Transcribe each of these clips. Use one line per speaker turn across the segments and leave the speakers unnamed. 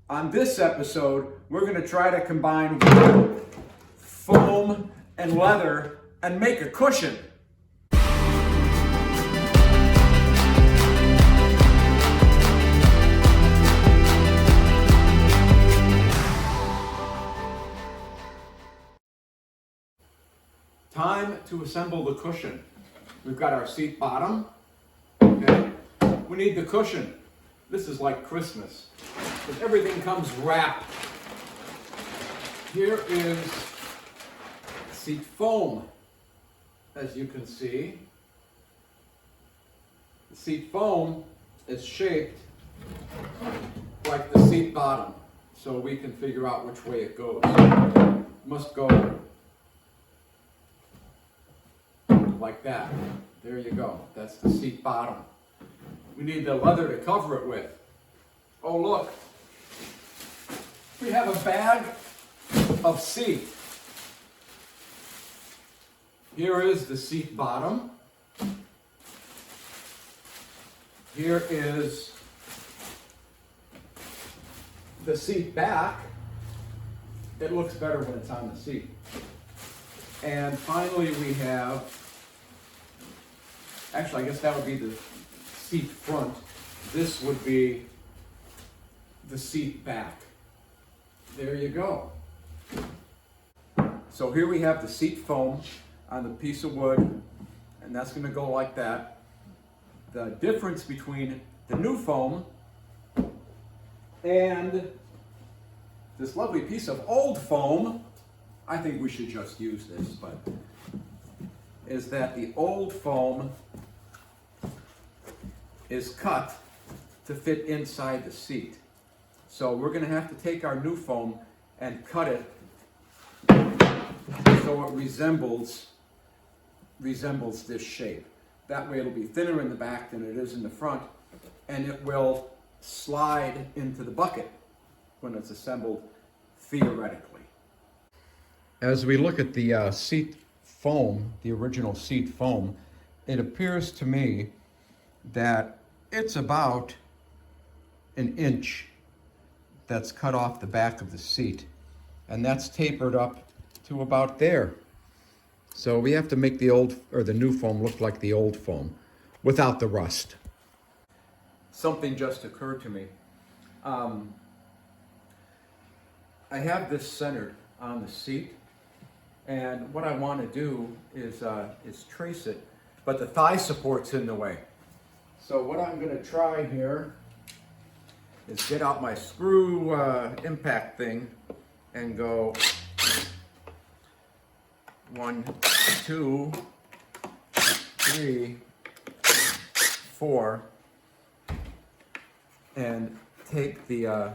On this episode, we're going to try to combine wood, foam, and leather and make a cushion. Time to assemble the cushion. We've got our seat bottom. Okay. We need the cushion. This is like Christmas, because everything comes wrapped. Here is seat foam, as you can see. The seat foam is shaped like the seat bottom, so we can figure out which way it goes. It must go like that. There you go. That's the seat bottom. We need the leather to cover it with. Oh, look. We have a bag of seat. Here is the seat bottom. Here is the seat back. It looks better when it's on the seat. And finally we have, actually I guess that would be the seat front. This would be the seat back. There you go. So here we have the seat foam on the piece of wood, and that's going to go like that. The difference between the new foam and this lovely piece of old foam, I think we should just use this, but is that the old foam is cut to fit inside the seat. So we're going to have to take our new foam and cut it so it resembles this shape. That way it'll be thinner in the back than it is in the front, and it will slide into the bucket when it's assembled theoretically. As we look at the seat foam, the original seat foam, it appears to me that it's about an inch that's cut off the back of the seat, and that's tapered up to about there. So we have to make the old or the new foam look like the old foam without the rust. Something just occurred to me. I have this centered on the seat, and what I want to do is trace it, but the thigh support's in the way. So what I'm going to try here is get out my screw impact thing and go 1, 2, 3, 4, and take the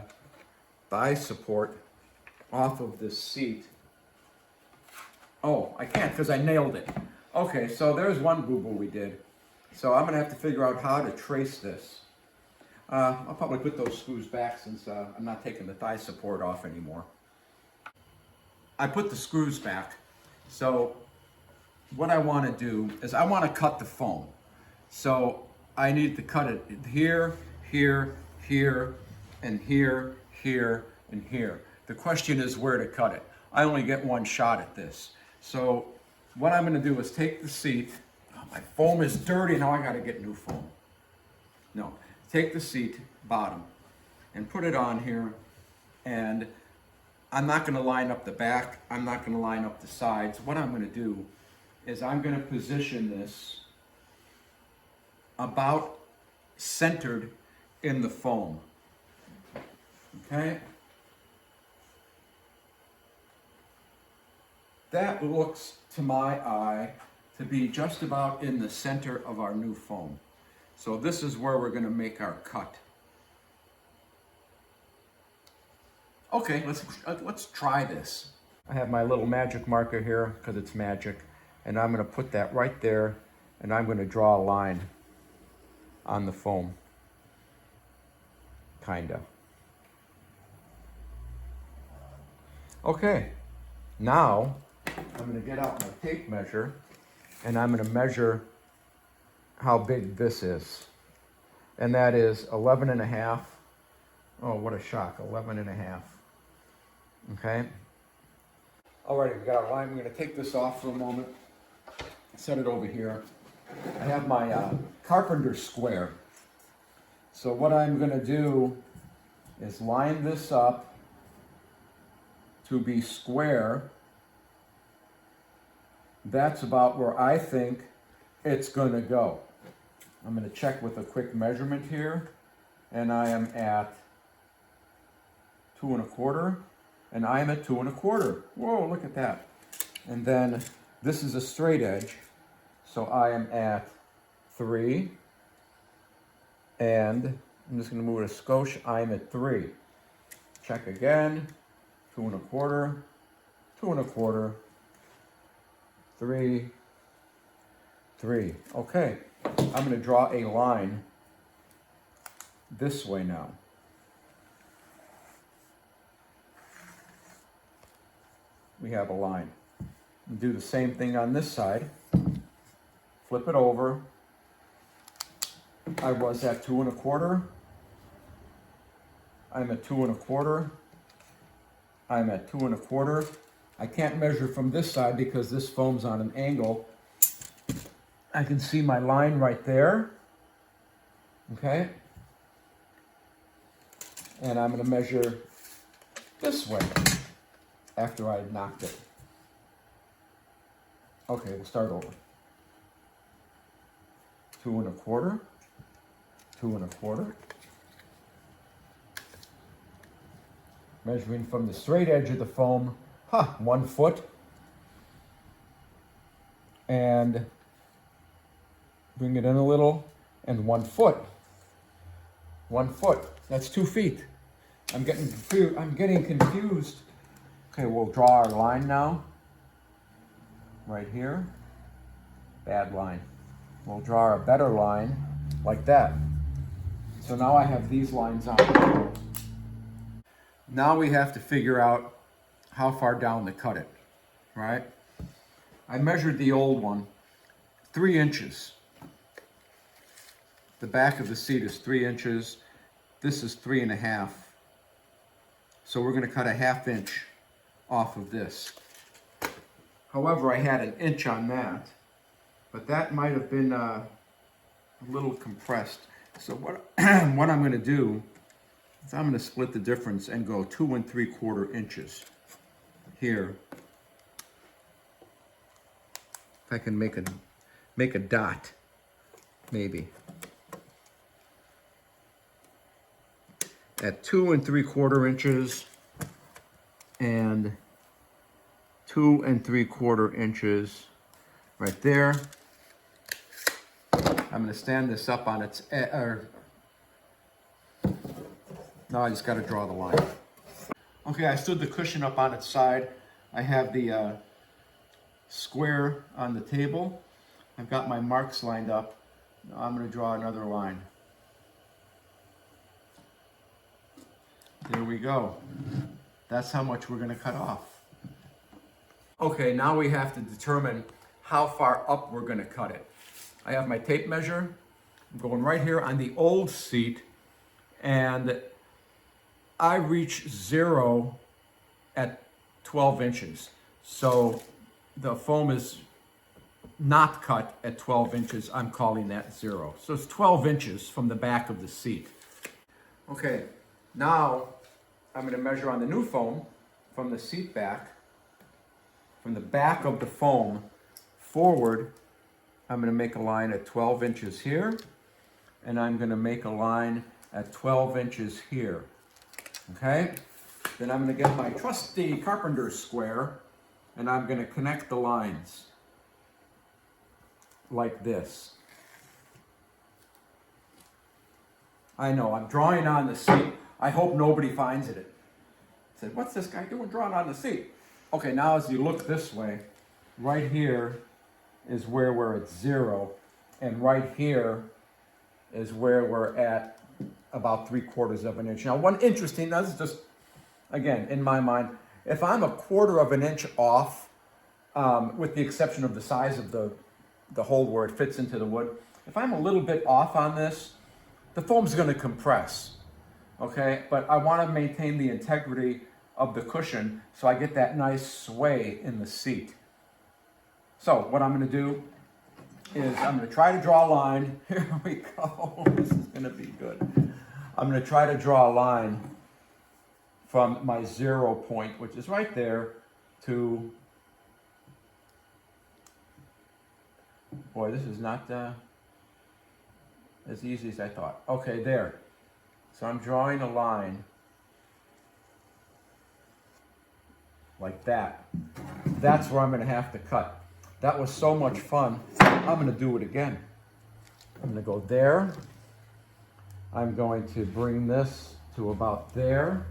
thigh support off of this seat. Oh, I can't because I nailed it. Okay, so there's one boo-boo we did. So I'm going to have to figure out how to trace this. I'll probably put those screws back since I'm not taking the thigh support off anymore. I put the screws back. So what I want to do is I want to cut the foam. So I need to cut it here, here, here, and here, here, and here. The question is where to cut it. I only get one shot at this. So what I'm going to do is take the seat. Oh, my foam is dirty. Now I got to get new foam. No. Take the seat bottom and put it on here, and I'm not going to line up the back. I'm not going to line up the sides. What I'm going to do is I'm going to position this about centered in the foam. Okay? That looks to my eye to be just about in the center of our new foam. So this is where we're going to make our cut. Okay, let's try this. I have my little magic marker here because it's magic, and I'm going to put that right there, and I'm going to draw a line on the foam. Kinda. Okay, now I'm going to get out my tape measure, and I'm going to measure how big this is. And that is 11 and a half Oh, what a shock, 11 and a half. Okay. Alrighty, we got our line. We're gonna take this off for a moment, set it over here. I have my carpenter square. So what I'm gonna do is line this up to be square. That's about where I think it's gonna go. I'm gonna check with a quick measurement here, and I am at 2 1/4, and I am at 2 1/4. Whoa, look at that. And then this is a straight edge, so I am at 3, and I'm just gonna move it a skosh, I'm at 3. Check again, 2 1/4, 2 1/4, 3, 3. Okay, I'm gonna draw a line this way now. We have a line. Do the same thing on this side. Flip it over. I was at 2 1/4. I'm at 2 1/4. I'm at 2 1/4. I can't measure from this side because this foam's on an angle. I can see my line right there. Okay. And I'm going to measure this way after I knocked it. Okay, we'll start over. 2 1/4. 2 1/4. Measuring from the straight edge of the foam, 1 foot. And bring it in a little, and 1 foot. 1 foot. That's 2 feet. I'm getting confused. Okay, we'll draw our line now. Right here. Bad line. We'll draw a better line like that. So now I have these lines on. Now we have to figure out how far down to cut it, right? I measured the old one, 3 inches. The back of the seat is 3 inches. This is 3 1/2. So we're gonna cut a 1/2 inch off of this. However, I had an inch on that, but that might have been a little compressed. So what I'm gonna do is I'm gonna split the difference and go 2 3/4 inches here. If I can make a dot, maybe. At 2 3/4 inches and 2 3/4 inches right there. I'm going to stand this up on its, no, I just got to draw the line. Okay, I stood the cushion up on its side. I have the square on the table. I've got my marks lined up. Now I'm going to draw another line. There we go. That's how much we're going to cut off. Okay, now we have to determine how far up we're going to cut it. I have my tape measure. I'm going right here on the old seat, and I reach 0 at 12 inches. So the foam is not cut at 12 inches. I'm calling that 0. So it's 12 inches from the back of the seat. Okay, now I'm going to measure on the new foam from the seat back, from the back of the foam forward. I'm going to make a line at 12 inches here, and I'm going to make a line at 12 inches here. Okay? Then I'm going to get my trusty carpenter square, and I'm going to connect the lines like this. I know, I'm drawing on the seat. I hope nobody finds it. Said, what's this guy doing drawing on the seat? Okay, now as you look this way, right here is where we're at 0, and right here is where we're at about 3/4 of an inch. Now, one interesting, this is just, again, in my mind, if I'm 1/4 of an inch off, with the exception of the size of the hole where it fits into the wood, if I'm a little bit off on this, the foam's going to compress. Okay, but I want to maintain the integrity of the cushion so I get that nice sway in the seat. So what I'm going to do is I'm going to try to draw a line. Here we go. This is going to be good. I'm going to try to draw a line from my 0 point, which is right there, to, boy, this is not as easy as I thought. Okay, there. So I'm drawing a line like that. That's where I'm going to have to cut. That was so much fun. I'm going to do it again. I'm going to go there. I'm going to bring this to about there.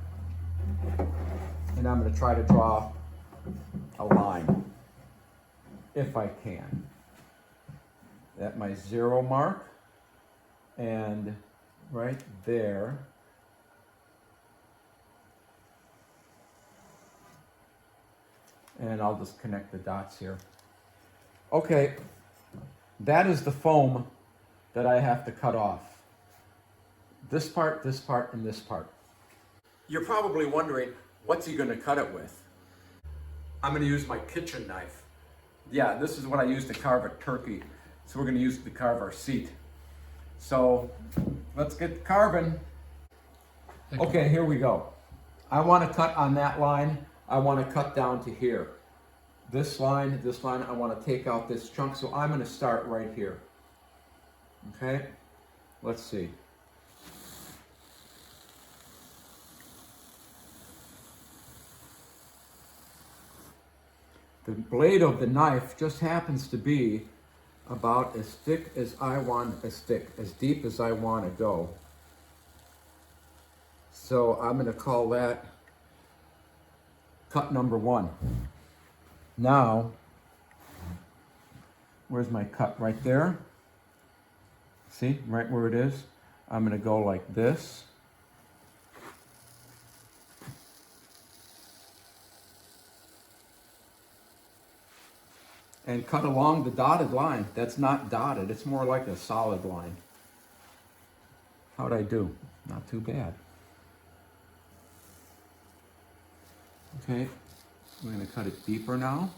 And I'm going to try to draw a line, if I can. At my 0 mark, and right there. And I'll just connect the dots here. Okay, that is the foam that I have to cut off. This part, and this part. You're probably wondering, what's he going to cut it with? I'm going to use my kitchen knife. Yeah, this is what I use to carve a turkey. So we're going to use it to carve our seat. So let's get carving. Okay, here we go. I want to cut on that line. I want to cut down to here. This line, I want to take out this chunk. So I'm going to start right here. Okay, let's see. The blade of the knife just happens to be about as thick as I want, as deep as I want to go. So I'm going to call that cut number 1. Now, where's my cut? Right there. See, right where it is. I'm going to go like this. And cut along the dotted line. That's not dotted, it's more like a solid line. How'd I do? Not too bad. Okay, I'm going to cut it deeper now.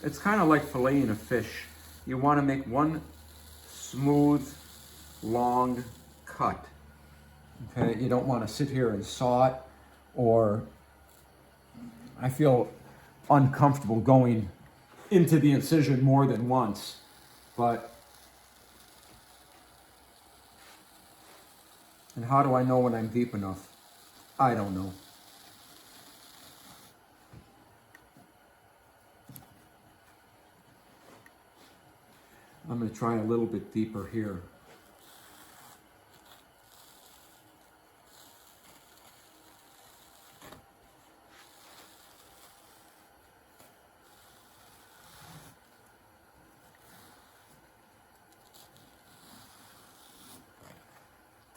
It's kind of like filleting a fish. You want to make one smooth, long cut. Okay, you don't want to sit here and saw it, or I feel uncomfortable going into the incision more than once, but and how do I know when I'm deep enough? I don't know. I'm going to try a little bit deeper here.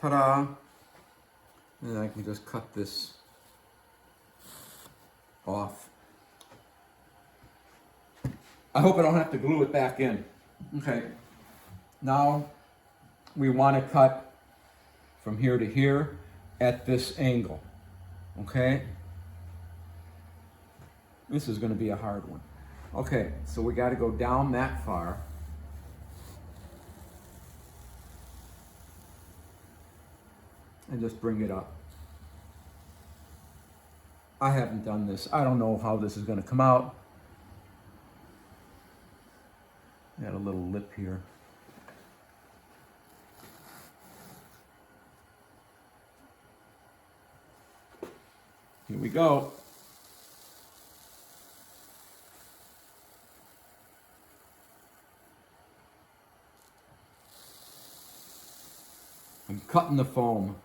Ta-da! And I can just cut this off. I hope I don't have to glue it back in. Okay, now we want to cut from here to here at this angle. Okay? This is going to be a hard one. Okay, so we got to go down that far. And just bring it up. I haven't done this. I don't know how this is going to come out. Got a little lip here. Here we go. I'm cutting the foam.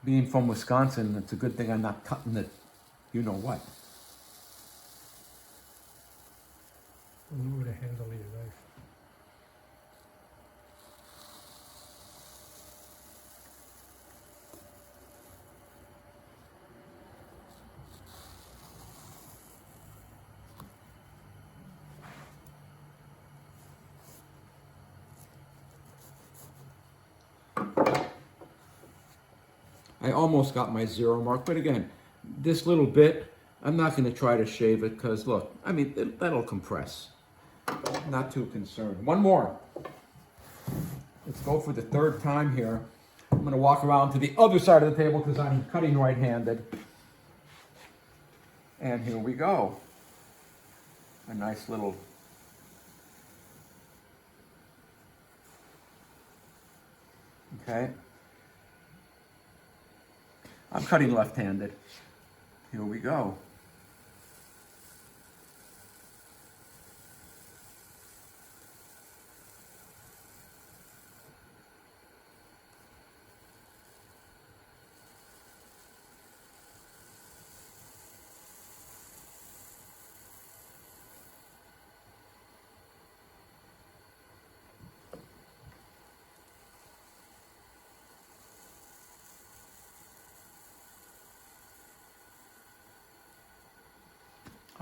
Being from Wisconsin, it's a good thing I'm not cutting it, you know what.
Glue the handle of your knife.
I almost got my 0 mark, but again, this little bit, I'm not going to try to shave it because look, I mean, that'll compress. Not too concerned. One more. Let's go for the 3rd time here. I'm going to walk around to the other side of the table because I'm cutting right-handed. And here we go. A nice little okay. I'm cutting left-handed. Here we go.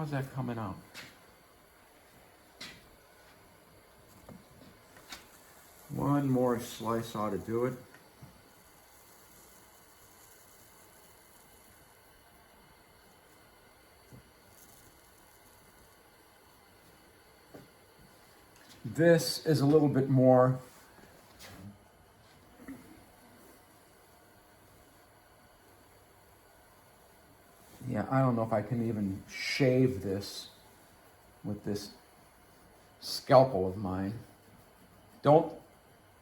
How's that coming out? One more slice ought to do it. This is a little bit more yeah, I don't know if I can even shave this with this scalpel of mine. Don't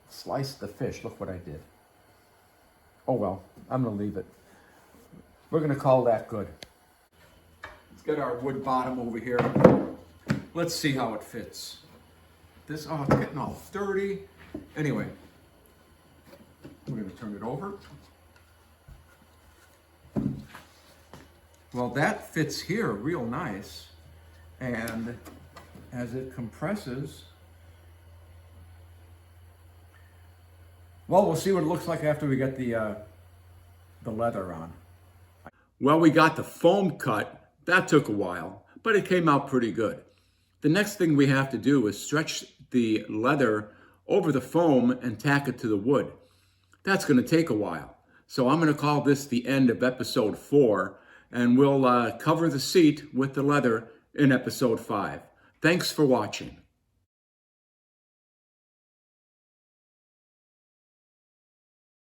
slice the fish. Look what I did. Oh well, I'm gonna leave it. We're gonna call that good. Let's get our wood bottom over here. Let's see how it fits. This, oh, it's getting all dirty. Anyway, we're gonna turn it over. Well, that fits here real nice. And as it compresses, well, we'll see what it looks like after we get the leather on. Well, we got the foam cut. That took a while, but it came out pretty good. The next thing we have to do is stretch the leather over the foam and tack it to the wood. That's going to take a while. So I'm going to call this the end of episode 4, and we'll cover the seat with the leather in episode 5. Thanks for watching.